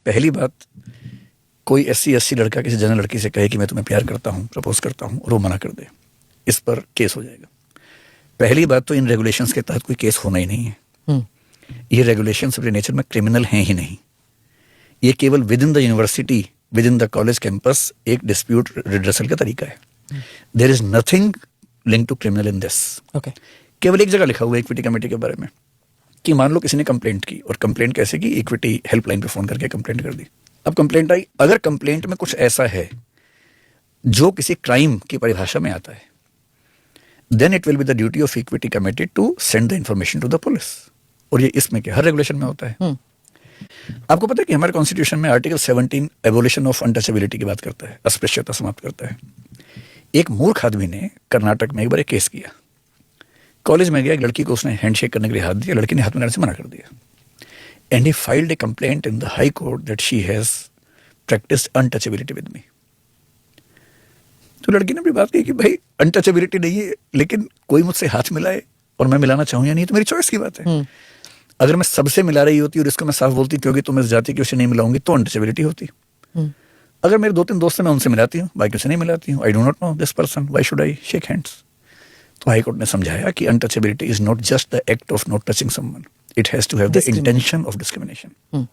पहली बात, कोई SC लड़का किसी जनरल लड़की से कहे कि मैं तुम्हें प्यार करता हूँ, प्रपोज करता हूँ, और वो मना कर दे, इस पर केस हो जाएगा। पहली बात तो इन रेगुलेशंस के तहत कोई केस होना ही नहीं है। ये रेगुलेशंस अपने नेचर में क्रिमिनल हैं ही नहीं। ये केवल within the university, within the college campus एक डिस्प्यूट रिड्रेसल का तरीका है। There is nothing link to criminal in this. केवल एक जगह लिखा हुआ है इक्विटी कमेटी के बारे में कि मान लो किसी ने कंप्लेंट की, और कंप्लेंट कैसे की, इक्विटी हेल्पलाइन पे फोन करके कंप्लेंट कर दी। अब कंप्लेंट आई, अगर कंप्लेंट में कुछ ऐसा है जो किसी क्राइम की परिभाषा में आता है, then it will be the duty of equity committee to send the information to the police. और ये इसमें क्या हर रेगुलेशन में होता है। आपको पता है कि हमारे कॉन्स्टिट्यूशन में आर्टिकल 17 एबोलिशन ऑफ अनटचेबिलिटी की बात करता है, अस्पृश्यता समाप्त करता है। एक मूर्ख आदमी ने कर्नाटक में एक बार एक केस किया। कॉलेज में गया, एक लड़की को उसने हैंडशेक करने के लिए हाथ दिया, लड़की ने हाथ मिलाने से मना कर दिया। And he filed A complaint in the high court that she has practised untouchability with me. तो लड़की ने भी बात की कि भाई अनटचेबिलिटी नहीं है, लेकिन कोई मुझसे हाथ मिलाए और मैं मिलाना चाहूँ या नहीं, तो मेरी चॉइस की बात है। अगर मैं सबसे मिला रही होती और इसको मैं साफ बोलती क्योंकि तुम इस जाति की उसे नहीं मिलाऊंगी, तो अनटचेबिलिटी होती। अगर मेरे 2-3 दोस्त हैं, मैं उनसे मिलाती हूँ, बाकी उसे नहीं मिलाती हूँ। I do not know this person, why should I shake hands. तो हाई कोर्ट ने समझाया कि untouchability is not just the act of not touching someone, it has to have the intention of discrimination.